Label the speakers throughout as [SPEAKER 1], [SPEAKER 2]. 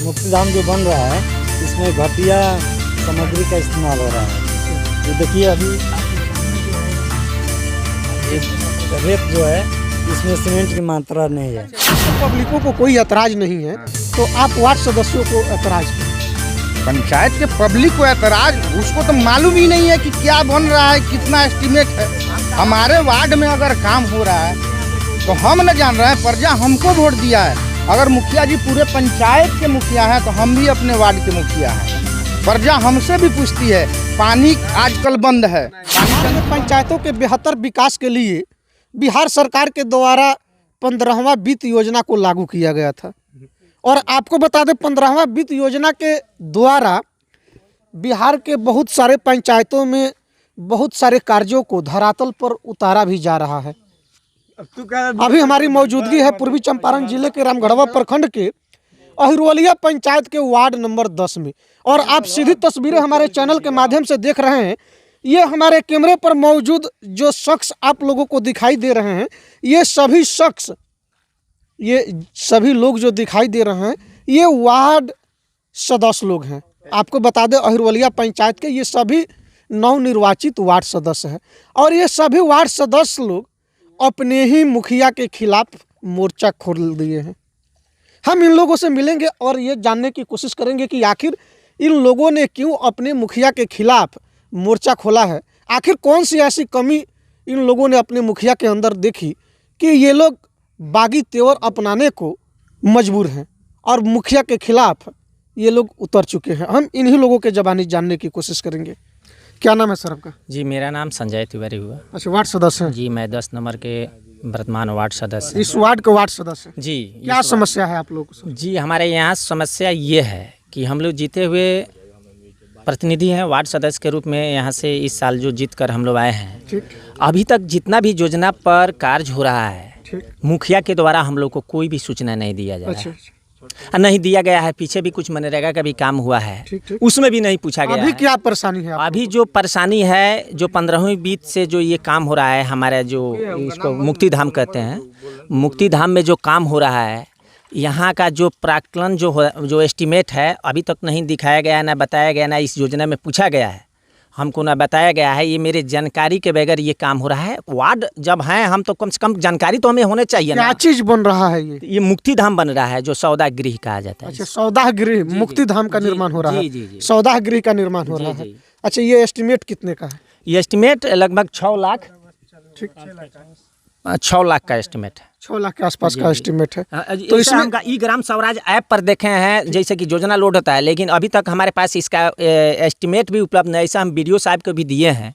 [SPEAKER 1] मुक्तिधाम जो बन रहा है इसमें घटिया सामग्री का इस्तेमाल हो रहा है। ये देखिए अभी रेत जो है इसमें सीमेंट की मात्रा नहीं है।
[SPEAKER 2] पब्लिकों को कोई ऐतराज नहीं है तो आप वार्ड सदस्यों को ऐतराज करें।
[SPEAKER 3] पंचायत के पब्लिक को ऐतराज, उसको तो मालूम ही नहीं है कि क्या बन रहा है, कितना एस्टीमेट है। हमारे वार्ड में अगर काम हो रहा है तो हम न जान रहे हैं, प्रजा हमको वोट दिया है। अगर मुखिया जी पूरे पंचायत के मुखिया हैं तो हम भी अपने वार्ड के मुखिया हैं। प्रजा हमसे भी पूछती है, पानी आजकल बंद है।
[SPEAKER 2] पंचायतों के बेहतर विकास के लिए बिहार सरकार के द्वारा 15वां वित्त योजना को लागू किया गया था। और आपको बता दें 15वां वित्त योजना के द्वारा बिहार के बहुत सारे पंचायतों में बहुत सारे कार्यों को धरातल पर उतारा भी जा रहा है। अभी हमारी मौजूदगी है पूर्वी चंपारण जिले के रामगढ़वा प्रखंड के अहिरोलिया पंचायत के वार्ड नंबर 10 में। और आप सीधी तस्वीरें हमारे चैनल के माध्यम से देख रहे हैं। ये हमारे कैमरे पर मौजूद जो शख्स आप लोगों को दिखाई दे रहे हैं, ये सभी लोग जो दिखाई दे रहे हैं ये वार्ड सदस्य लोग हैं। आपको बता दें अहिरोलिया पंचायत के ये सभी नवनिर्वाचित वार्ड सदस्य हैं। और ये सभी वार्ड सदस्य लोग अपने ही मुखिया के खिलाफ मोर्चा खोल दिए हैं। हम इन लोगों से मिलेंगे और ये जानने की कोशिश करेंगे कि आखिर इन लोगों ने क्यों अपने मुखिया के खिलाफ मोर्चा खोला है। आखिर कौन सी ऐसी कमी इन लोगों ने अपने मुखिया के अंदर देखी कि ये लोग बागी तेवर अपनाने को मजबूर हैं और मुखिया के खिलाफ ये लोग उतर चुके हैं। हम इन्हीं लोगों के ज़बानी जानने की कोशिश करेंगे। क्या नाम है सर आपका?
[SPEAKER 4] जी मेरा नाम संजय तिवारी हुआ।
[SPEAKER 2] अच्छा, वार्ड सदस्य हैं?
[SPEAKER 4] जी मैं 10 नंबर के वर्तमान वार्ड सदस्य।
[SPEAKER 2] इस वार्ड के वार्ड सदस्य हैं?
[SPEAKER 4] जी।
[SPEAKER 2] क्या समस्या है आप लोगों को?
[SPEAKER 4] जी हमारे यहाँ समस्या ये है कि हम लोग जीते हुए प्रतिनिधि हैं, वार्ड सदस्य के रूप में यहाँ से इस साल जो जीत कर हम लोग आए हैं, अभी तक जितना भी योजना पर कार्य हो रहा है मुखिया के द्वारा हम लोग को कोई भी सूचना नहीं दिया जा रहा है। नहीं दिया गया है। पीछे भी कुछ मनरेगा का भी काम हुआ है, उसमें भी नहीं पूछा गया।
[SPEAKER 2] अभी क्या परेशानी है?
[SPEAKER 4] अभी जो परेशानी है, जो 15वीं वित्त से जो ये काम हो रहा है, हमारे जो इसको मुक्तिधाम कहते हैं, मुक्तिधाम में जो काम हो रहा है, यहाँ का जो प्राक्कलन जो एस्टीमेट है अभी तक नहीं दिखाया गया, ना बताया गया, ना इस योजना में पूछा गया है, हमको ना बताया गया है। ये मेरे जानकारी के बगैर ये काम हो रहा है। वार्ड जब हैं हम तो कम से कम जानकारी तो हमें होने चाहिए ना।
[SPEAKER 2] क्या चीज बन रहा है? ये
[SPEAKER 4] मुक्तिधाम बन रहा है जो सौदा गृह कहा जाता है।
[SPEAKER 2] अच्छा, सौदा गृह मुक्तिधाम का निर्माण हो रहा है।
[SPEAKER 4] जी।
[SPEAKER 2] सौदा गृह का निर्माण हो रहा है। अच्छा, ये एस्टीमेट कितने का है?
[SPEAKER 4] ये एस्टीमेट लगभग 6 लाख 6 लाख का एस्टीमेट है।
[SPEAKER 2] 6 लाख के आसपास का एस्टीमेट है।
[SPEAKER 4] तो इसमें हम ई ग्राम स्वराज ऐप पर देखे हैं जैसे कि योजना लोड होता है, लेकिन अभी तक हमारे पास इसका एस्टीमेट भी उपलब्ध नहीं। ऐसा हम बीडीओ साहब को भी दिए हैं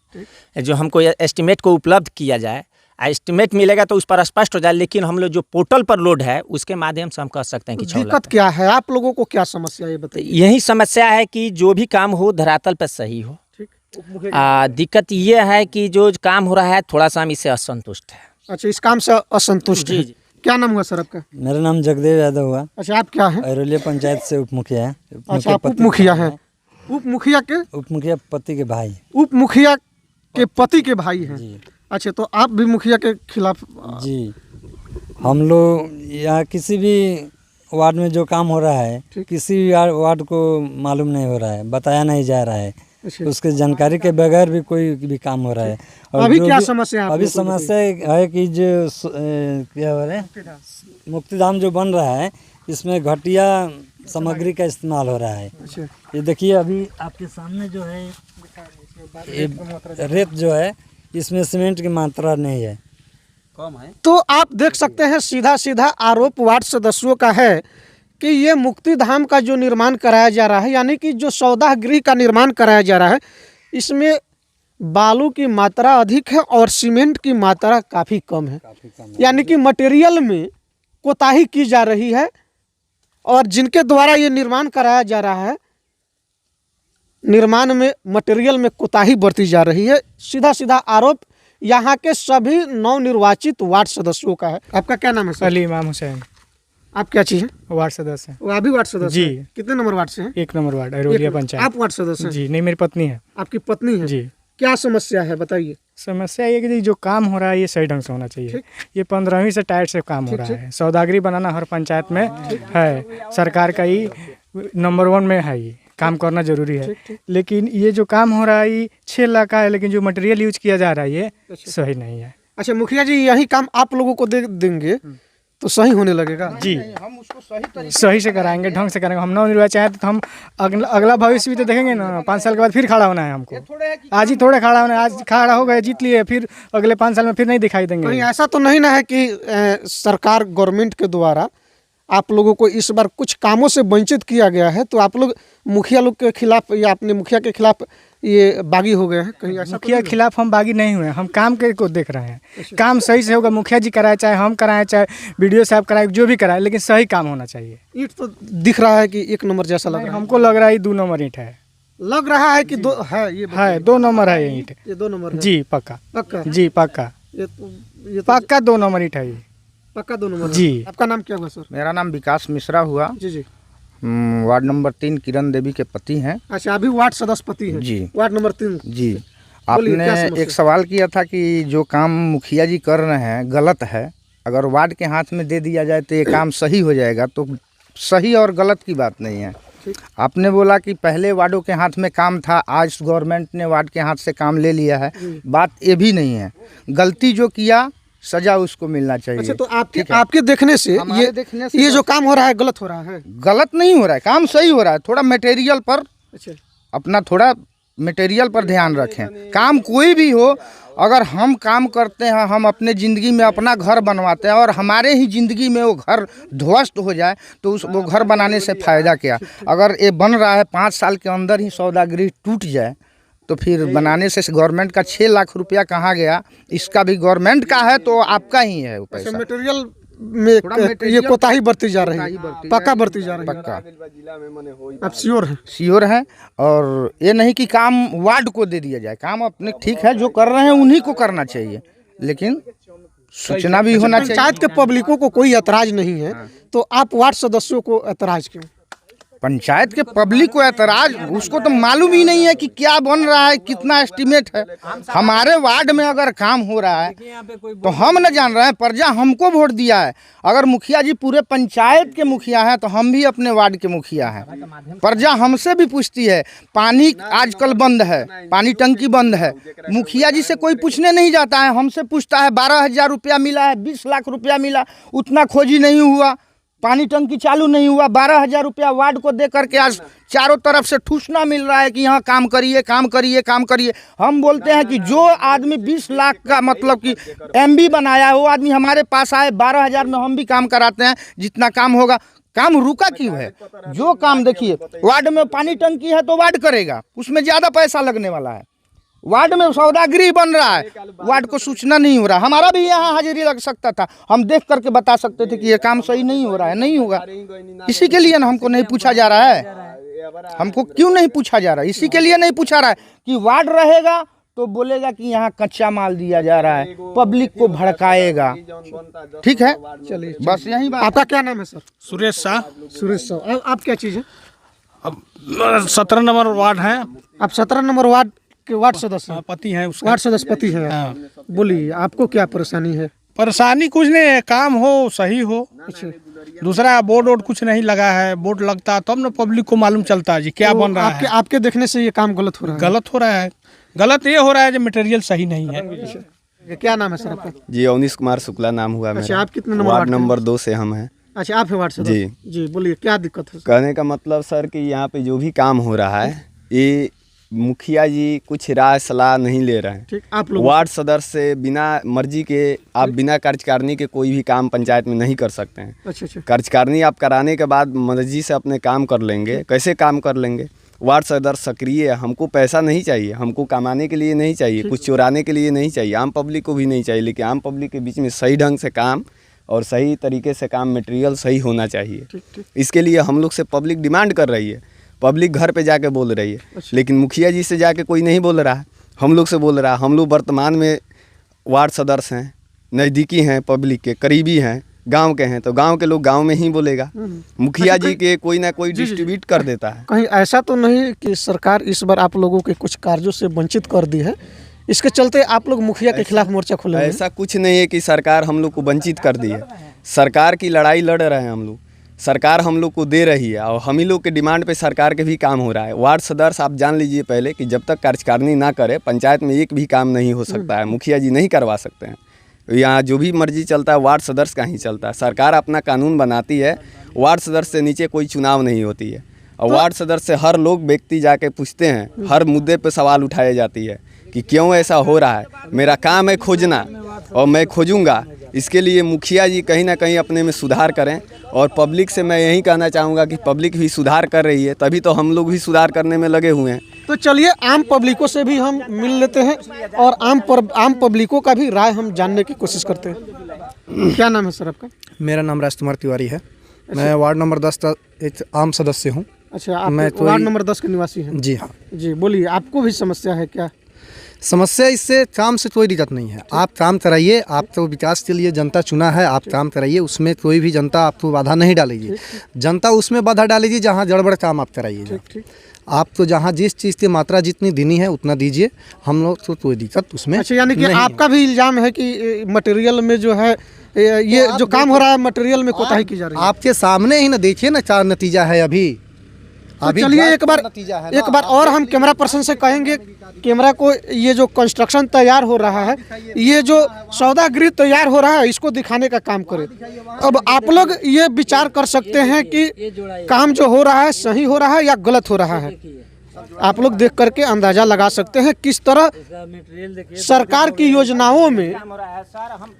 [SPEAKER 4] जो हमको एस्टीमेट को उपलब्ध किया जाए। एस्टीमेट मिलेगा तो उस पर स्पष्ट हो जाए, लेकिन हम लोग जो पोर्टल पर लोड है उसके माध्यम से हम कह सकते हैं कि 6 लाख।
[SPEAKER 2] दिक्कत क्या है आप लोगों को? क्या समस्या है ये बताइए।
[SPEAKER 4] यही समस्या है कि जो भी काम हो धरातल पर सही हो। दिक्कत ये है कि जो काम हो रहा है थोड़ा सा हम इससे असंतुष्ट है।
[SPEAKER 2] अच्छा, इस काम से असंतुष्ट है। क्या नाम हुआ सर आपका?
[SPEAKER 1] मेरा नाम जगदेव यादव हुआ।
[SPEAKER 2] अच्छा, आप क्या हैं?
[SPEAKER 1] अहिरोलिया पंचायत से उप मुखिया है।
[SPEAKER 2] अच्छा, आप उप मुखिया हैं। उप मुखिया
[SPEAKER 1] पति के भाई।
[SPEAKER 2] उप मुखिया के पति के भाई हैं। अच्छा, तो आप भी मुखिया के खिलाफ?
[SPEAKER 1] जी, हम लोग यहाँ किसी भी वार्ड में जो काम हो रहा है किसी भी वार्ड को मालूम नहीं हो रहा है, बताया नहीं जा रहा है। उसके जानकारी के बगैर भी कोई भी काम हो रहा है। और
[SPEAKER 2] अभी क्या समस्या है?
[SPEAKER 1] अभी समस्या है कि जो क्या हो रहा है मुक्तिधाम जो बन रहा है इसमें घटिया सामग्री का इस्तेमाल हो रहा है। ये देखिए अभी आपके सामने जो है रेत जो है इसमें सीमेंट की मात्रा नहीं है, कम है।
[SPEAKER 2] तो आप देख सकते हैं सीधा आरोप वार्ड सदस्यों का है कि ये मुक्तिधाम का जो निर्माण कराया जा रहा है, यानी कि जो सौदा गृह का निर्माण कराया जा रहा है, इसमें बालू की मात्रा अधिक है और सीमेंट की मात्रा काफ़ी कम है। यानी कि मटेरियल में कोताही की जा रही है और जिनके द्वारा ये निर्माण कराया जा रहा है, निर्माण में मटेरियल में कोताही बरती जा रही है। सीधा आरोप यहाँ के सभी नवनिर्वाचित वार्ड सदस्यों का है। आपका क्या नाम है सर?
[SPEAKER 5] अली इमाम हुसैन।
[SPEAKER 2] आप क्या चीज़ है?
[SPEAKER 5] वार्ड सदस्य हैं।
[SPEAKER 2] वो अभी वार्ड सदस्य
[SPEAKER 5] जी।
[SPEAKER 2] हैं? कितने नंबर वार्ड से हैं?
[SPEAKER 5] 1 नंबर वार्ड अहिरोलिया पंचायत।
[SPEAKER 2] आप वार्ड सदस्य हैं?
[SPEAKER 5] जी नहीं, मेरी पत्नी है।
[SPEAKER 2] आपकी पत्नी है?
[SPEAKER 5] जी।
[SPEAKER 2] क्या समस्या है बताइए।
[SPEAKER 5] समस्या ये कि जो काम हो रहा है ये सही ढंग से होना चाहिए। ये 15वीं से टाइट से काम हो रहा है। सौदागरी बनाना हर पंचायत में है। सरकार का ही नंबर 1 में है, ये काम करना जरूरी है। लेकिन ये जो काम हो रहा है ये 6 लाख का है, लेकिन जो मटेरियल यूज किया जा रहा है ये सही नहीं है।
[SPEAKER 2] अच्छा मुखिया जी, यही काम आप लोगों को दे देंगे तो सही होने लगेगा
[SPEAKER 5] जी, हम उसको सही से कराएंगे, ढंग से कराएंगे। हम नवनिर्वाचित चाहें तो हम अगला भविष्य भी तो देखेंगे ना। 5 साल के बाद फिर खड़ा होना है हमको, आज ही थोड़े खड़ा होना है। आज खड़ा हो गए, जीत लिए, फिर अगले 5 साल में फिर नहीं दिखाई देंगे।
[SPEAKER 2] कहीं ऐसा तो नहीं ना है कि सरकार गवर्नमेंट के द्वारा आप लोगों को इस बार कुछ कामों से वंचित किया गया है, तो आप लोग मुखिया लोग के खिलाफ या अपने मुखिया के खिलाफ ये बागी हो गए हैं? कहीं ऐसा
[SPEAKER 5] मुखिया के खिलाफ हम बागी नहीं हुए, हम काम के को देख रहे हैं। काम सही से होगा, मुखिया जी कराए, चाहे हम कराएं, चाहे बीडीओ साहब कराए, जो भी कराए, लेकिन सही काम होना चाहिए।
[SPEAKER 2] ईंट तो दिख रहा है कि 1 नंबर जैसा लग रहा है।
[SPEAKER 5] हमको लग रहा है 2 नंबर ईंट है।
[SPEAKER 2] लग रहा है कि 2 है, ये
[SPEAKER 5] है 2 नंबर है ये ईंट।
[SPEAKER 2] ये 2 नंबर है
[SPEAKER 5] जी पक्का,
[SPEAKER 2] पक्का
[SPEAKER 5] जी पक्का,
[SPEAKER 2] ये
[SPEAKER 5] पक्का 2 नंबर ईंट है ये।
[SPEAKER 2] पक्का 2 नंबर
[SPEAKER 5] जी।
[SPEAKER 2] आपका नाम क्या हुआ सर?
[SPEAKER 3] मेरा नाम विकास मिश्रा हुआ।
[SPEAKER 2] जी जी।
[SPEAKER 3] वार्ड नंबर 3 किरण देवी के पति हैं।
[SPEAKER 2] अच्छा, अभी वार्ड सदस्य पति हैं?
[SPEAKER 3] जी।
[SPEAKER 2] Ward number 3।
[SPEAKER 3] जी, आपने एक सवाल किया था कि जो काम मुखिया जी कर रहे हैं गलत है, अगर वार्ड के हाथ में दे दिया जाए तो ये काम सही हो जाएगा, तो सही और गलत की बात नहीं है। आपने बोला कि पहले वार्डों के हाथ में काम था, आज गवर्नमेंट ने वार्ड के हाथ से काम ले लिया है, बात ये भी नहीं है। गलती जो किया सजा उसको मिलना चाहिए।
[SPEAKER 2] अच्छा, तो आपके देखने से ये जो काम हो रहा है गलत हो रहा है?
[SPEAKER 3] गलत नहीं हो रहा है, काम सही हो रहा है। थोड़ा मटेरियल पर अपना थोड़ा मटेरियल पर ध्यान रखें। काम कोई भी हो, अगर हम काम करते हैं, हम अपने ज़िंदगी में अपना घर बनवाते हैं और हमारे ही ज़िंदगी में वो घर ध्वस्त हो जाए तो वो घर बनाने से फ़ायदा क्या? अगर ये बन रहा है 5 साल के अंदर ही सौदागरी टूट जाए तो फिर बनाने से गवर्नमेंट का 6 लाख रुपया कहाँ गया? इसका भी गवर्नमेंट का है तो आपका ही है वो पैसा।
[SPEAKER 2] मटेरियल में ये कोताही बरती जा रही है, पक्का बरती जा रही है।
[SPEAKER 3] पक्का
[SPEAKER 2] आप श्योर हैं?
[SPEAKER 3] श्योर है। और ये नहीं कि काम वार्ड को दे दिया जाए, काम अपने ठीक है जो कर रहे हैं उन्हीं को करना चाहिए, लेकिन सूचना भी होना चाहिए।
[SPEAKER 2] पंचायत के पब्लिकों को कोई ऐतराज नहीं है, तो आप वार्ड सदस्यों को ऐतराज क्यों?
[SPEAKER 3] पंचायत के पब्लिक को ऐतराज, उसको तो मालूम ही नहीं है कि क्या बन रहा है, कितना एस्टीमेट है। हमारे वार्ड में अगर काम हो रहा है तो हम न जान रहे हैं, प्रजा हमको वोट दिया है। अगर मुखिया जी पूरे पंचायत के मुखिया हैं तो हम भी अपने वार्ड के मुखिया हैं। प्रजा हमसे भी पूछती है, पानी आजकल बंद है, पानी टंकी बंद है, मुखिया जी से कोई पूछने नहीं जाता है, हमसे पूछता है 12,000 रुपया मिला है, 20 लाख रुपया मिला, उतना खोजी नहीं हुआ, पानी टंकी चालू नहीं हुआ। 12,000 रुपया वार्ड को दे करके आज चारों तरफ से ठूसना मिल रहा है कि यहाँ काम करिए, काम करिए, काम करिए। हम बोलते हैं कि जो आदमी 20 लाख का मतलब कि एमबी बनाया है वो आदमी हमारे पास आए, 12,000 में हम भी काम कराते हैं। जितना काम होगा, काम रुका क्यों है? जो काम देखिए, वार्ड में पानी टंकी है तो वार्ड करेगा, उसमें ज़्यादा पैसा लगने वाला है। वार्ड में सौदागरी बन रहा है, वार्ड को सूचना नहीं हो रहा। हमारा भी यहाँ हाजिरी लग सकता था, हम देख करके बता सकते थे कि ये काम सही नहीं हो रहा है, नहीं होगा। इसी के लिए ना हमको नहीं पूछा जा रहा है। हमको क्यों नहीं पूछा जा रहा है? इसी के लिए नहीं पूछा रहा है कि वार्ड रहेगा तो बोलेगा कि यहाँ कच्चा माल दिया जा रहा है, पब्लिक को भड़काएगा। ठीक है, चलिए बस यही बात।
[SPEAKER 2] आपका क्या नाम है सर?
[SPEAKER 6] सुरेश शाह।
[SPEAKER 2] सुरेश साहब, आप क्या चीज़ है?
[SPEAKER 6] अब 17 नंबर वार्ड है।
[SPEAKER 2] आप 17 नंबर वार्ड के वार्ड सदस्य हैं?
[SPEAKER 6] पति है उसका।
[SPEAKER 2] वार्ड सदस्य पति हैं।
[SPEAKER 6] हाँ।
[SPEAKER 2] बोलिए, आपको क्या परेशानी है?
[SPEAKER 6] परेशानी कुछ नहीं है, काम हो सही हो। दूसरा बोर्ड कुछ नहीं लगा है, बोर्ड लगता तब न पब्लिक को मालूम चलता है जी क्या बन रहा है।
[SPEAKER 2] आपके देखने से ये काम गलत हो रहा है?
[SPEAKER 6] गलत हो रहा है। गलत ये हो रहा है जो मटेरियल सही नहीं है।
[SPEAKER 2] क्या नाम है सर आपका?
[SPEAKER 7] जी अवनीश कुमार शुक्ला नाम हुआ मेरा।
[SPEAKER 2] अच्छा, आप कितने नंबर
[SPEAKER 7] वार्ड नंबर 2 से हम हैं।
[SPEAKER 2] अच्छा, आप है वार्ड सदस्य? जी बोलिए, क्या दिक्कत है?
[SPEAKER 7] कहने का मतलब सर कि यहाँ पे जो भी काम हो रहा है ये मुखिया जी कुछ राय सलाह नहीं ले रहे हैं।
[SPEAKER 2] ठीक, आप लोग
[SPEAKER 7] वार्ड सदस्य से बिना मर्जी के आप बिना कार्यकारिणी के कोई भी काम पंचायत में नहीं कर सकते हैं।
[SPEAKER 2] अच्छा।
[SPEAKER 7] कार्यकारिणी आप कराने के बाद मर्जी से अपने काम कर लेंगे। कैसे काम कर लेंगे? वार्ड सदस्य सक्रिय है। हमको पैसा नहीं चाहिए, हमको कमाने के लिए नहीं चाहिए, कुछ चुराने के लिए नहीं चाहिए, आम पब्लिक को भी नहीं चाहिए, लेकिन आम पब्लिक के बीच में सही ढंग से काम और सही तरीके से काम मटेरियल सही होना चाहिए। इसके लिए हम लोग से पब्लिक डिमांड कर रही है, पब्लिक घर पे जाके बोल रही है। लेकिन मुखिया जी से जाके कोई नहीं बोल रहा है, हम लोग से बोल रहा है। हम लोग वर्तमान में वार्ड सदस्य हैं, नज़दीकी हैं, पब्लिक के करीबी हैं, गांव के हैं, तो गांव के लोग गांव में ही बोलेगा। मुखिया जी के कोई ना कोई डिस्ट्रीब्यूट कर देता है।
[SPEAKER 2] कहीं ऐसा तो नहीं कि सरकार इस बार आप लोगों के कुछ कार्यों से वंचित कर दी है, इसके चलते आप लोग मुखिया के खिलाफ मोर्चा खोले हैं?
[SPEAKER 7] ऐसा कुछ नहीं है कि सरकार हम लोग को वंचित कर दी है। सरकार की लड़ाई लड़ रहे हैं हम लोग। सरकार हम लोग को दे रही है और हम ही लोग के डिमांड पे सरकार के भी काम हो रहा है। वार्ड सदस्य आप जान लीजिए पहले कि जब तक कार्यकारिणी ना करे पंचायत में एक भी काम नहीं हो सकता है, मुखिया जी नहीं करवा सकते हैं। यहाँ जो भी मर्जी चलता है वार्ड सदस्य का ही चलता है। सरकार अपना कानून बनाती है, वार्ड सदस्य से नीचे कोई चुनाव नहीं होती है। और वार्ड सदस्य से हर लोग व्यक्ति जाके पूछते हैं, हर मुद्दे पे सवाल उठाई जाती है कि क्यों ऐसा हो रहा है। मेरा काम है खोजना और मैं खोजूंगा। इसके लिए मुखिया जी कहीं ना कहीं अपने में सुधार करें और पब्लिक से मैं यही कहना चाहूँगा कि पब्लिक भी सुधार कर रही है, तभी तो हम लोग भी सुधार करने में लगे हुए हैं।
[SPEAKER 2] तो चलिए आम पब्लिकों से भी हम मिल लेते हैं और आम पब्लिकों का भी राय हम जानने की कोशिश करते हैं। क्या नाम है सर आपका?
[SPEAKER 8] मेरा नाम राजकुमार तिवारी है। मैं वार्ड नंबर 10 का एक आम सदस्य हूँ।
[SPEAKER 2] अच्छा, आप वार्ड नंबर 10 के निवासी हैं?
[SPEAKER 8] जी हाँ
[SPEAKER 2] जी, बोलिए, आपको भी समस्या है क्या?
[SPEAKER 8] समस्या इससे काम से कोई दिक्कत नहीं है। आप काम कराइए, आप तो विकास के लिए जनता चुना है, आप काम कराइए, उसमें कोई भी जनता आपको बाधा नहीं डालेगी। जनता उसमें बाधा डालेगी जहाँ गड़बड़ काम आप कराइए। आप तो जहाँ जिस चीज़ की मात्रा जितनी देनी है उतना दीजिए, हम लोग तो कोई दिक्कत उसमें।
[SPEAKER 2] अच्छा, यानी कि आपका भी इल्जाम है कि मटेरियल में जो है ये जो काम हो रहा है मटेरियल में कोताही की जा रही है।
[SPEAKER 8] आपके सामने ही ना देखिए ना क्या नतीजा है अभी।
[SPEAKER 2] तो चलिए एक बार और हम कैमरा पर्सन से कहेंगे, कैमरा को, ये जो कंस्ट्रक्शन तैयार हो रहा है, ये जो सौदागृह तैयार हो रहा है, इसको दिखाने का काम करें। अब आप लोग ये विचार कर सकते हैं कि काम जो हो रहा है सही हो रहा है या गलत हो रहा है। आप लोग देख करके अंदाजा लगा सकते हैं किस तरह सरकार की योजनाओं में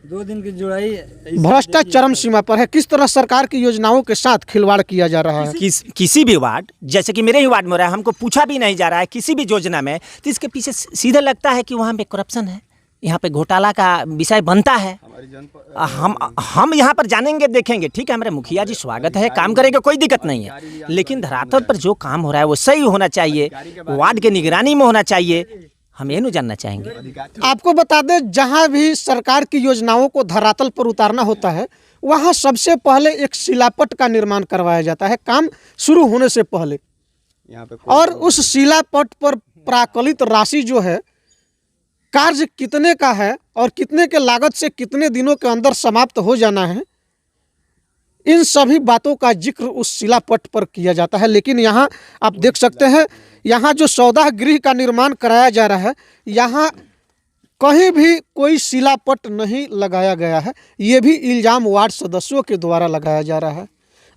[SPEAKER 1] 2 दिन की जुड़ाई
[SPEAKER 2] भ्रष्टाचार चरम सीमा पर है। किस तरह सरकार की योजनाओं के साथ खिलवाड़ किया जा रहा है।
[SPEAKER 4] किसी भी वार्ड, जैसे कि मेरे ही वार्ड में हो रहा है, हमको पूछा भी नहीं जा रहा है किसी भी योजना में, तो इसके पीछे सीधे लगता है कि वहाँ पे करप्शन है, यहाँ पे घोटाला का विषय बनता है। हम यहाँ पर जानेंगे, देखेंगे, ठीक है, हमारे मुखिया जी स्वागत है, काम करेंगे, कोई दिक्कत नहीं है, लेकिन धरातल पर जो काम हो रहा है वो सही होना चाहिए, वार्ड के निगरानी में होना चाहिए। हम ये नहीं जानना चाहेंगे।
[SPEAKER 2] आपको बता दें, जहाँ भी सरकार की योजनाओं को धरातल पर उतारना होता है वहाँ सबसे पहले एक शिलापट का निर्माण करवाया जाता है काम शुरू होने से पहले, और उस शिलापट पर प्राकलित राशि जो है, कार्य कितने का है और कितने के लागत से कितने दिनों के अंदर समाप्त हो जाना है, इन सभी बातों का जिक्र उस शिलापट पर किया जाता है। लेकिन यहाँ आप देख सकते हैं, यहाँ जो सौदागृह का निर्माण कराया जा रहा है, यहाँ कहीं भी कोई शिलापट नहीं लगाया गया है। ये भी इल्ज़ाम वार्ड सदस्यों के द्वारा लगाया जा रहा है।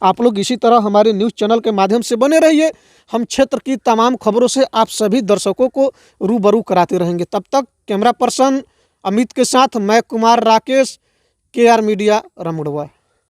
[SPEAKER 2] आप लोग इसी तरह हमारे न्यूज़ चैनल के माध्यम से बने रहिए। हम क्षेत्र की तमाम खबरों से आप सभी दर्शकों को रूबरू कराते रहेंगे। तब तक कैमरा पर्सन अमित के साथ मैं कुमार राकेश, KR मीडिया, रमुड़वा।